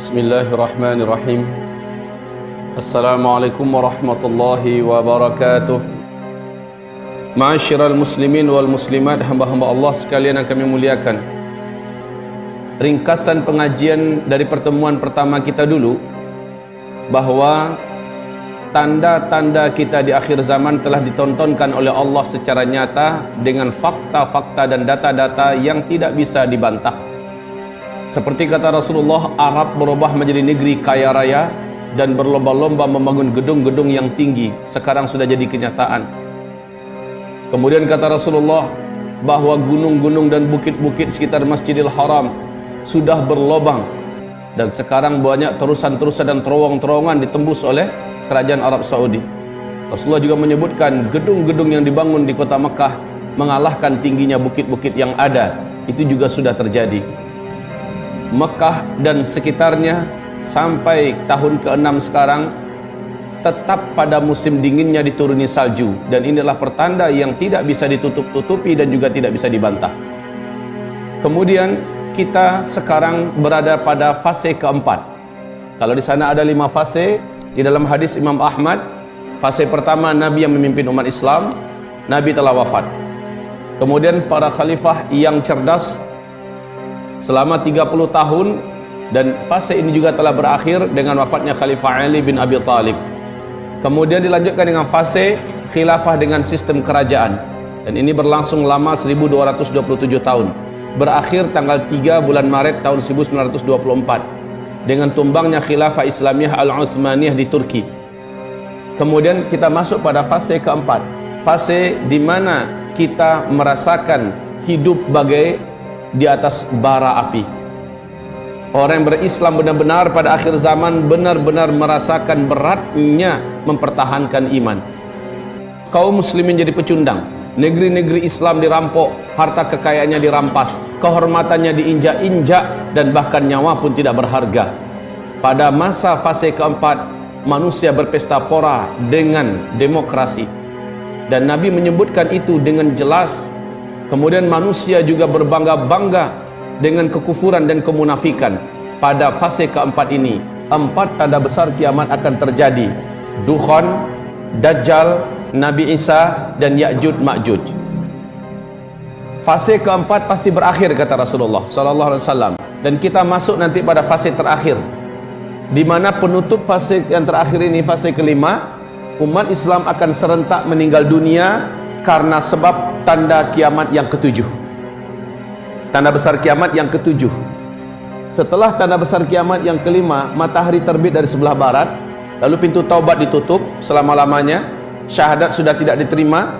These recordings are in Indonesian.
Bismillahirrahmanirrahim. Assalamualaikum warahmatullahi wabarakatuh. Ma'asyiral muslimin wal muslimat, hamba-hamba Allah sekalian yang kami muliakan. Ringkasan pengajian dari pertemuan pertama kita dulu, bahwa tanda-tanda kita di akhir zaman telah ditontonkan oleh Allah secara nyata dengan fakta-fakta dan data-data yang tidak bisa dibantah. Seperti kata Rasulullah, Arab berubah menjadi negeri kaya raya dan berlomba-lomba membangun gedung-gedung yang tinggi. Sekarang sudah jadi kenyataan. Kemudian kata Rasulullah bahwa gunung-gunung dan bukit-bukit sekitar Masjidil Haram sudah berlobang, dan sekarang banyak terusan-terusan dan terowong-terowongan ditembus oleh kerajaan Arab Saudi. Rasulullah juga menyebutkan gedung-gedung yang dibangun di kota Mekah mengalahkan tingginya bukit-bukit yang ada. Itu juga sudah terjadi. Mekah dan sekitarnya sampai tahun ke-6 sekarang tetap pada musim dinginnya dituruni salju, dan inilah pertanda yang tidak bisa ditutup-tutupi dan juga tidak bisa dibantah. Kemudian kita sekarang berada pada fase keempat. Kalau di sana ada 5 fase, di dalam hadis Imam Ahmad, fase pertama Nabi yang memimpin umat Islam, Nabi telah wafat. Kemudian para khalifah yang cerdas selama 30 tahun, dan fase ini juga telah berakhir dengan wafatnya Khalifah Ali bin Abi Thalib. Kemudian dilanjutkan dengan fase khilafah dengan sistem kerajaan, dan ini berlangsung lama 1227 tahun, berakhir tanggal 3 bulan Maret tahun 1924 dengan tumbangnya khilafah Islamiyah Al-Utsmaniyah di Turki. Kemudian kita masuk pada fase keempat, fase di mana kita merasakan hidup bagai di atas bara api. Orang yang berislam benar-benar pada akhir zaman benar-benar merasakan beratnya mempertahankan iman. Kaum muslimin jadi pecundang, negeri-negeri Islam dirampok, harta kekayaannya dirampas, kehormatannya diinjak-injak, dan bahkan nyawa pun tidak berharga. Pada masa fase keempat, manusia berpesta pora dengan demokrasi, dan Nabi menyebutkan itu dengan jelas. Kemudian manusia juga berbangga-bangga dengan kekufuran dan kemunafikan. Pada fase keempat ini, 4 tanda besar kiamat akan terjadi: Dukhan, Dajjal, Nabi Isa, dan Ya'juj Ma'juj. Fase keempat pasti berakhir, kata Rasulullah SAW. Dan kita masuk nanti pada fase terakhir, di mana penutup fase yang terakhir ini, fase kelima, umat Islam akan serentak meninggal dunia karena sebab tanda kiamat yang ketujuh. Tanda besar kiamat yang ketujuh. Setelah tanda besar kiamat yang kelima, matahari terbit dari sebelah barat, lalu pintu taubat ditutup selama-lamanya, syahadat sudah tidak diterima.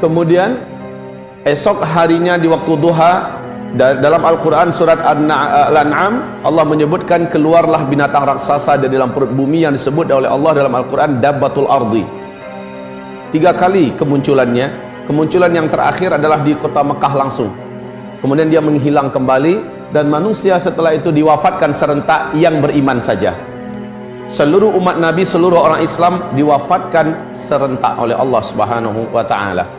Kemudian esok harinya di waktu duha, dalam Al-Quran surat Al-An'am, Allah menyebutkan keluarlah binatang raksasa dari dalam perut bumi yang disebut oleh Allah dalam Al-Quran Dabbatul Ardi. 3 kali kemunculannya. Kemunculan yang terakhir adalah di kota Mekah langsung. Kemudian dia menghilang kembali, dan manusia setelah itu diwafatkan serentak yang beriman saja. Seluruh umat Nabi, seluruh orang Islam diwafatkan serentak oleh Allah Subhanahu wa ta'ala.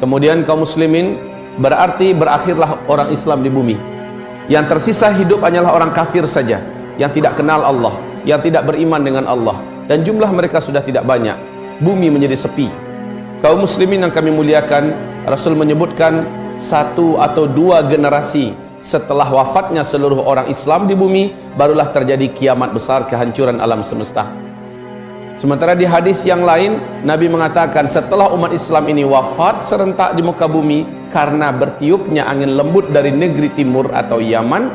Kemudian kaum muslimin, berarti berakhirlah orang Islam di bumi. Yang tersisa hidup hanyalah orang kafir saja, yang tidak kenal Allah, yang tidak beriman dengan Allah, dan jumlah mereka sudah tidak banyak. Bumi menjadi sepi. Kaum muslimin yang kami muliakan, Rasul menyebutkan 1 atau 2 generasi setelah wafatnya seluruh orang Islam di bumi, barulah terjadi kiamat besar, kehancuran alam semesta. Sementara di hadis yang lain, Nabi mengatakan setelah umat Islam ini wafat serentak di muka bumi karena bertiupnya angin lembut dari negeri timur atau Yaman,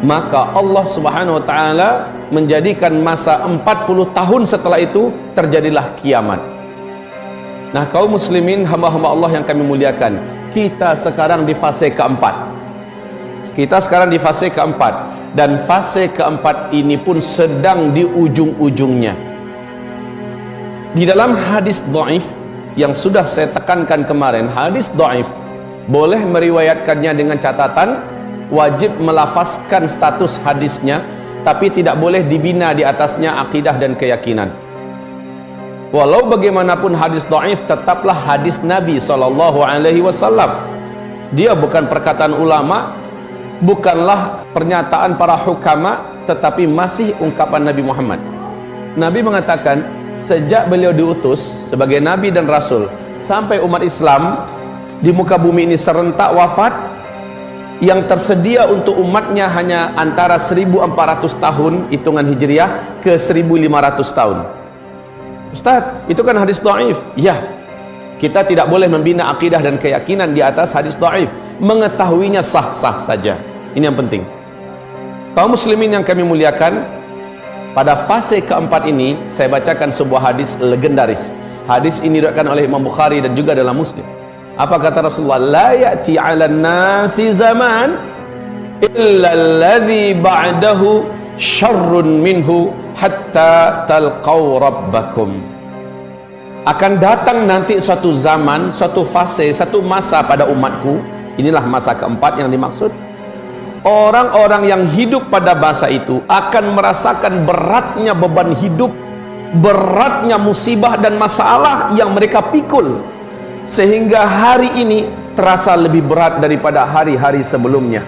maka Allah Subhanahu wa ta'ala menjadikan masa 40 tahun setelah itu terjadilah kiamat. Nah, kaum muslimin, hamba-hamba Allah yang kami muliakan, kita sekarang di fase keempat. Dan fase keempat ini pun sedang di ujung-ujungnya. Di dalam hadis dhaif yang sudah saya tekankan kemarin, hadis dhaif boleh meriwayatkannya dengan catatan wajib melafazkan status hadisnya, tapi tidak boleh dibina di atasnya akidah dan keyakinan. Walau bagaimanapun hadis dhaif tetaplah hadis Nabi SAW. Dia bukan perkataan ulama, bukanlah pernyataan para hukama, tetapi masih ungkapan Nabi Muhammad. Nabi mengatakan sejak beliau diutus sebagai Nabi dan Rasul sampai umat Islam di muka bumi ini serentak wafat, yang tersedia untuk umatnya hanya antara 1400 tahun hitungan hijriah ke 1500 tahun. Ustaz, itu kan hadis dhaif. Ya, kita tidak boleh membina akidah dan keyakinan di atas hadis dhaif. Mengetahuinya sah-sah saja. Ini yang penting. Kaum muslimin yang kami muliakan, pada fase keempat ini saya bacakan sebuah hadis legendaris. Hadis ini diriwayatkan oleh Imam Bukhari dan juga dalam Muslim. Apa kata Rasulullah? La ya'ti 'alan nasi zaman illa alladhi ba'dahu syarrun minhu hatta talqaw rabbakum. Akan datang nanti suatu zaman, suatu fase, satu masa pada umatku. Inilah masa keempat yang dimaksud. Orang-orang yang hidup pada masa itu akan merasakan beratnya beban hidup, beratnya musibah dan masalah yang mereka pikul, sehingga hari ini terasa lebih berat daripada hari-hari sebelumnya.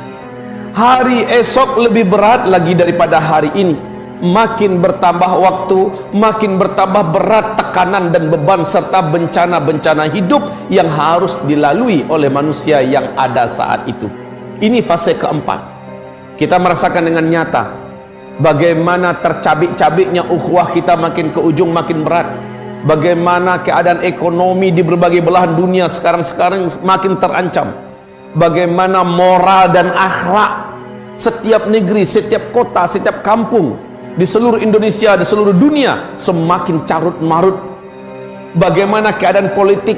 Hari esok lebih berat lagi daripada hari ini. Makin bertambah waktu, makin bertambah berat tekanan dan beban serta bencana-bencana hidup yang harus dilalui oleh manusia yang ada saat itu. Ini fase keempat. Kita merasakan dengan nyata bagaimana tercabik-cabiknya ukhuwah kita, makin ke ujung makin berat. Bagaimana keadaan ekonomi di berbagai belahan dunia sekarang makin terancam. Bagaimana moral dan akhlak setiap negeri, setiap kota, setiap kampung di seluruh Indonesia, di seluruh dunia semakin carut marut. Bagaimana keadaan politik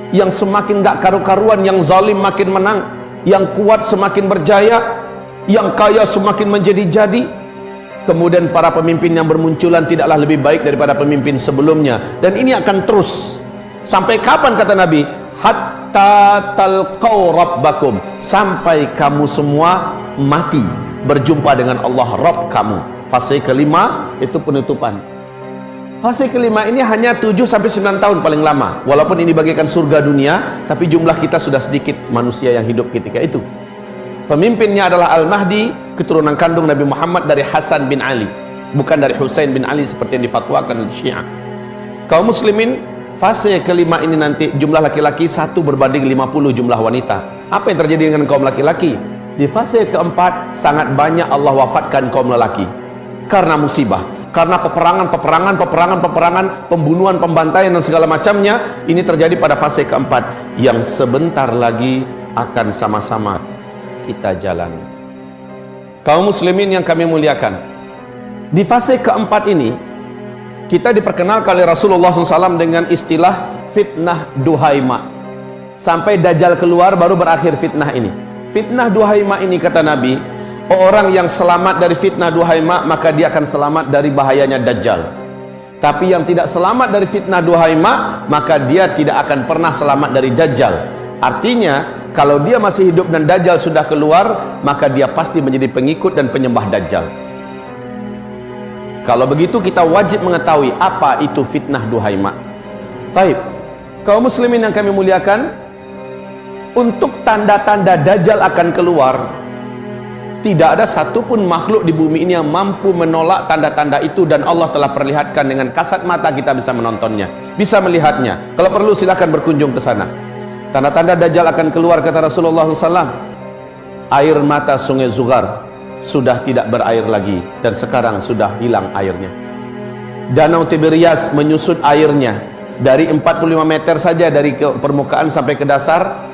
yang semakin gak karu-karuan, yang zalim makin menang, yang kuat semakin berjaya, yang kaya semakin menjadi-jadi. Kemudian para pemimpin yang bermunculan tidaklah lebih baik daripada pemimpin sebelumnya, dan ini akan terus sampai kapan kata Nabi? Hatta talqaw rabbakum, sampai kamu semua mati berjumpa dengan Allah Rabb kamu. Fase kelima itu penutupan. Fase kelima ini hanya 7-9 tahun paling lama. Walaupun ini bagaikan surga dunia, tapi jumlah kita sudah sedikit manusia yang hidup ketika itu. Pemimpinnya adalah Al-Mahdi, keturunan kandung Nabi Muhammad dari Hasan bin Ali, bukan dari Husain bin Ali seperti yang difatwakan oleh Syiah. Kaum muslimin, fase kelima ini nanti jumlah laki-laki 1 berbanding 50 jumlah wanita. Apa yang terjadi dengan kaum laki-laki? Di fase keempat sangat banyak Allah wafatkan kaum lelaki karena musibah, karena peperangan, pembunuhan, pembantaian dan segala macamnya. Ini terjadi pada fase keempat yang sebentar lagi akan sama-sama kita jalani. Kaum muslimin yang kami muliakan, di fase keempat ini kita diperkenalkan oleh Rasulullah SAW dengan istilah fitnah duhaima. Sampai Dajjal keluar baru berakhir fitnah ini. Fitnah duhaima ini kata Nabi, orang yang selamat dari fitnah duhaima maka dia akan selamat dari bahayanya Dajjal. Tapi yang tidak selamat dari fitnah duhaima maka dia tidak akan pernah selamat dari Dajjal. Artinya kalau dia masih hidup dan Dajjal sudah keluar, maka dia pasti menjadi pengikut dan penyembah Dajjal. Kalau begitu kita wajib mengetahui apa itu fitnah duhaima. Taib, kaum muslimin yang kami muliakan, untuk tanda-tanda Dajjal akan keluar, tidak ada satupun makhluk di bumi ini yang mampu menolak tanda-tanda itu, dan Allah telah perlihatkan dengan kasat mata, kita bisa menontonnya, bisa melihatnya. Kalau perlu silahkan berkunjung ke sana. Tanda-tanda Dajjal akan keluar kata Rasulullah SAW. Air mata sungai Zughar sudah tidak berair lagi, dan sekarang sudah hilang airnya. Danau Tiberias menyusut airnya dari 45 meter saja dari permukaan sampai ke dasar.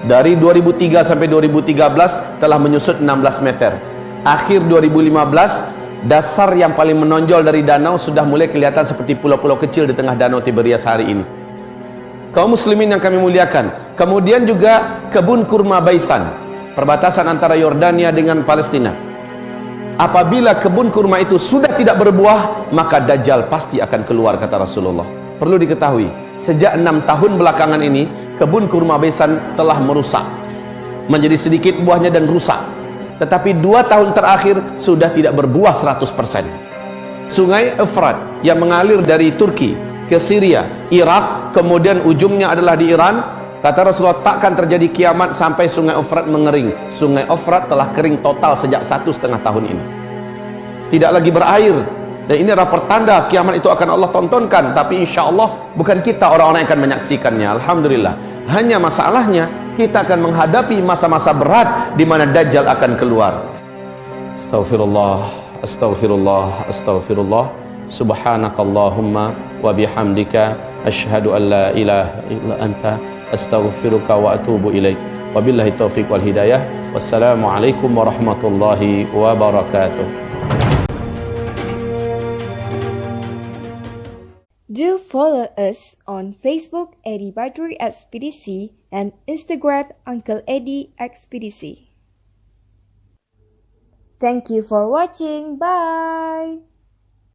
Dari 2003 sampai 2013 telah menyusut 16 meter. Akhir 2015 dasar yang paling menonjol dari danau sudah mulai kelihatan seperti pulau-pulau kecil di tengah Danau Tiberias hari ini. Kaum muslimin yang kami muliakan, kemudian juga kebun kurma Baisan, perbatasan antara Yordania dengan Palestina. Apabila kebun kurma itu sudah tidak berbuah, maka Dajjal pasti akan keluar kata Rasulullah. Perlu diketahui, sejak 6 tahun belakangan ini kebun kurma Baisan telah merusak, menjadi sedikit buahnya dan rusak. Tetapi 2 tahun terakhir sudah tidak berbuah 100%. Sungai Efrat yang mengalir dari Turki ke Syria, Irak, kemudian ujungnya adalah di Iran. Kata Rasulullah, takkan terjadi kiamat sampai sungai Efrat mengering. Sungai Efrat telah kering total sejak 1,5 tahun ini. tidak lagi berair. Dan ini adalah pertanda kiamat itu akan Allah tontonkan, tapi insya Allah bukan kita orang-orang yang akan menyaksikannya. Alhamdulillah. Hanya masalahnya kita akan menghadapi masa-masa berat di mana Dajjal akan keluar. Astaghfirullah, astaghfirullah, astaghfirullah. Subhanakallahumma wa bihamdika asyhadu an la ilaha illa anta astaghfiruka wa atubu ilaik. Wabillahi taufiq wal hidayah. Wassalamualaikum warahmatullahi wabarakatuh. Do follow us on Facebook Eddie Badruri Expedisi and Instagram Uncle Eddie Expedisi. Thank you for watching. Bye.